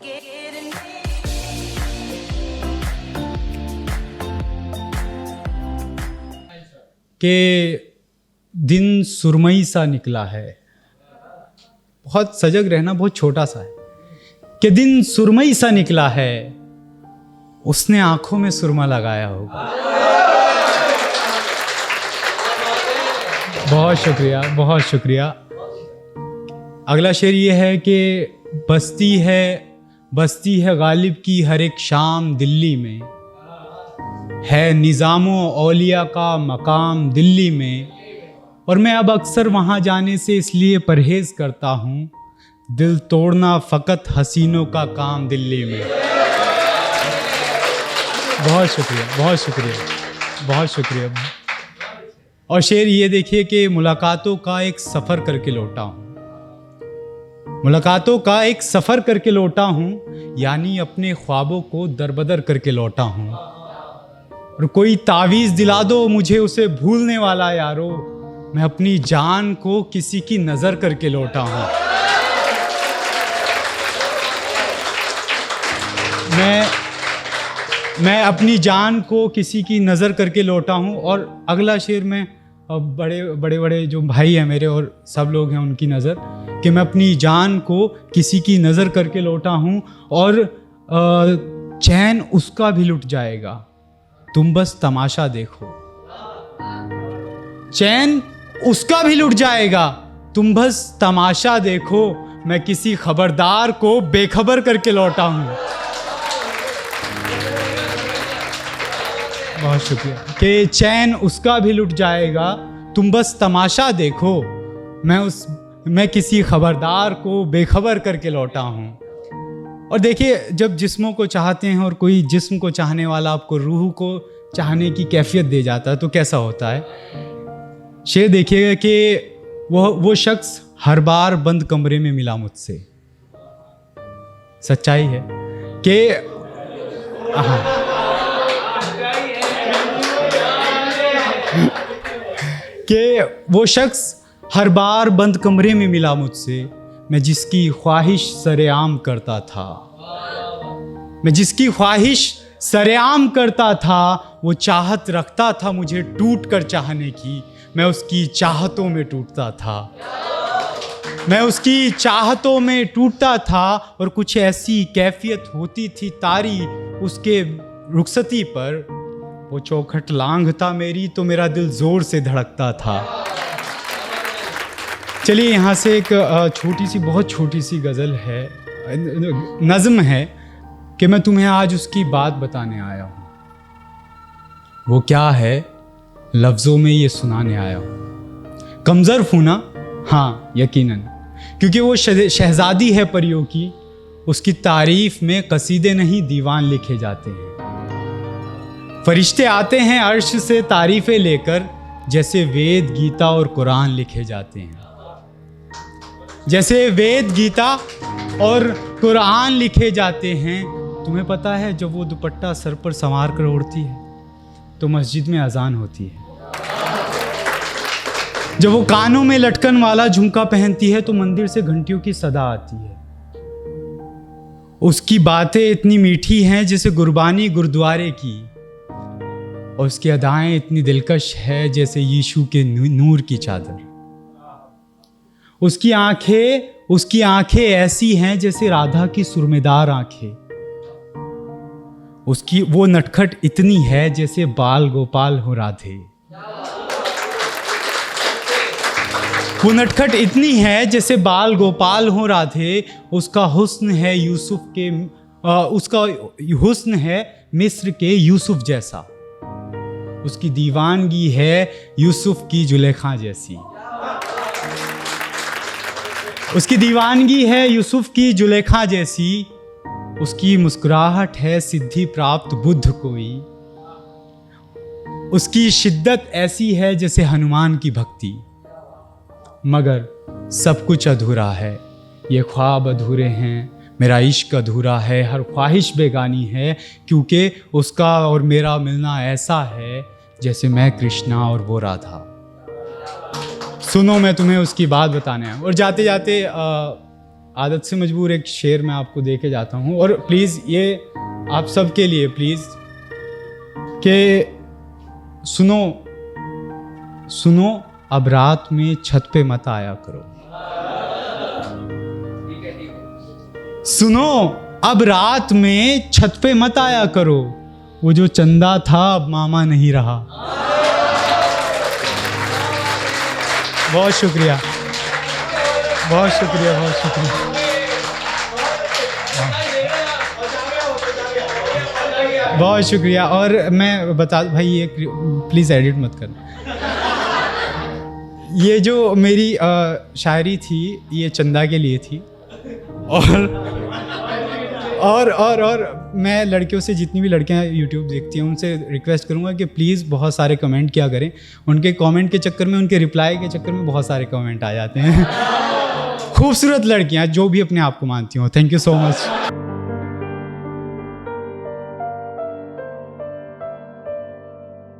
कि दिन सुरमई सा निकला है। बहुत सजग रहना बहुत छोटा सा है कि दिन सुरमई सा निकला है, उसने आंखों में सुरमा लगाया होगा। बहुत शुक्रिया, बहुत शुक्रिया। अगला शेर ये है कि बस्ती है गालिब की हर एक शाम दिल्ली में, है निज़ामो औलिया का मकाम दिल्ली में, और मैं अब अक्सर वहाँ जाने से इसलिए परहेज़ करता हूँ, दिल तोड़ना फ़कत हसीनों का काम दिल्ली में। बहुत शुक्रिया, बहुत शुक्रिया, बहुत शुक्रिया। और शेर ये देखिए कि मुलाकातों का एक सफ़र करके लौटा हूँ, मुलाकातों का एक सफ़र करके लौटा हूँ, यानी अपने ख्वाबों को दरबदर करके लौटा हूँ। और कोई तावीज़ दिला दो मुझे उसे भूलने वाला यारो, मैं अपनी जान को किसी की नज़र करके लौटा हूँ। मैं अपनी जान को किसी की नज़र करके लौटा हूँ। और अगला शेर में बड़े जो भाई हैं मेरे और सब लोग हैं उनकी नज़र, कि मैं अपनी जान को किसी की नज़र करके लौटा हूँ, और चैन उसका भी लुट जाएगा, तुम बस तमाशा देखो। चैन उसका भी लुट जाएगा, तुम बस तमाशा देखो, मैं किसी खबरदार को बेखबर करके लौटा हूँ। बहुत शुक्रिया। कि चैन उसका भी लुट जाएगा, तुम बस तमाशा देखो, मैं किसी खबरदार को बेखबर करके लौटा हूँ। और देखिए, जब जिस्मों को चाहते हैं और कोई जिस्म को चाहने वाला आपको रूह को चाहने की कैफियत दे जाता है तो कैसा होता है। शेर देखिएगा कि वो शख्स हर बार बंद कमरे में मिला मुझसे। सच्चाई है कि वो शख्स हर बार बंद कमरे में मिला मुझसे, मैं जिसकी ख्वाहिश सरेआम करता था, मैं जिसकी ख्वाहिश सरेआम करता था, वो चाहत रखता था मुझे टूट कर चाहने की, मैं उसकी चाहतों में टूटता था, मैं उसकी चाहतों में टूटता था। और कुछ ऐसी कैफियत होती थी तारी उसके रुखसती पर, वो चौखट लांघता मेरी तो मेरा दिल जोर से धड़कता था। चलिए, यहाँ से एक छोटी सी, बहुत छोटी सी गज़ल है, नज़्म है, कि मैं तुम्हें आज उसकी बात बताने आया हूँ। वो क्या है लफ्ज़ों में ये सुनाने आया हूँ। कमज़र्फ़ हूँ ना? हाँ यकीनन, क्योंकि वो शहज़ादी है परियों की, उसकी तारीफ़ में कसीदे नहीं दीवान लिखे जाते हैं। फरिश्ते आते हैं अर्श से तारीफ़ें लेकर, जैसे वेद गीता और कुरान लिखे जाते हैं, जैसे वेद गीता और कुरान लिखे जाते हैं। तुम्हें पता है, जब वो दुपट्टा सर पर संवार कर ओढ़ती है तो मस्जिद में अजान होती है, जब वो कानों में लटकन वाला झुमका पहनती है तो मंदिर से घंटियों की सदा आती है। उसकी बातें इतनी मीठी हैं जैसे गुरबानी गुरुद्वारे की, और उसकी अदाएं इतनी दिलकश है जैसे यीशु के नूर की चादर। उसकी आंखें ऐसी हैं जैसे राधा की सुरमेदार आंखें। उसकी वो नटखट इतनी है जैसे बाल गोपाल हो राधे। वो नटखट इतनी है जैसे बाल गोपाल हो राधे। उसका हुस्न है उसका हुस्न है मिस्र के यूसुफ जैसा। उसकी दीवानगी है यूसुफ की जुलेखा जैसी। उसकी दीवानगी है यूसुफ की जुलेखा जैसी। उसकी मुस्कुराहट है सिद्धि प्राप्त बुद्ध कोई। उसकी शिद्दत ऐसी है जैसे हनुमान की भक्ति। मगर सब कुछ अधूरा है, ये ख्वाब अधूरे हैं, मेरा इश्क अधूरा है, हर ख्वाहिश बेगानी है, क्योंकि उसका और मेरा मिलना ऐसा है जैसे मैं कृष्णा और वो राधा। सुनो, मैं तुम्हें उसकी बात बताने आया। और जाते जाते आदत से मजबूर एक शेर मैं आपको दे के जाता हूँ, और प्लीज़ ये आप सब के लिए प्लीज़ कि सुनो सुनो अब रात में छत पे मत आया करो। सुनो अब रात में छत पे मत आया करो, वो जो चंदा था अब मामा नहीं रहा। बहुत शुक्रिया, बहुत शुक्रिया, बहुत शुक्रिया। बहुत शुक्रिया। और मैं बता भाई, ये प्लीज़ एडिट मत करना। ये जो मेरी शायरी थी ये चंदा के लिए थी। और मैं लड़कियों से, जितनी भी लड़कियां यूट्यूब देखती हैं उनसे रिक्वेस्ट करूंगा कि प्लीज़ बहुत सारे कमेंट किया करें। उनके कमेंट के चक्कर में, उनके रिप्लाई के चक्कर में बहुत सारे कमेंट आ जाते हैं। खूबसूरत लड़कियां जो भी अपने आप को मानती हो। Thank you so much.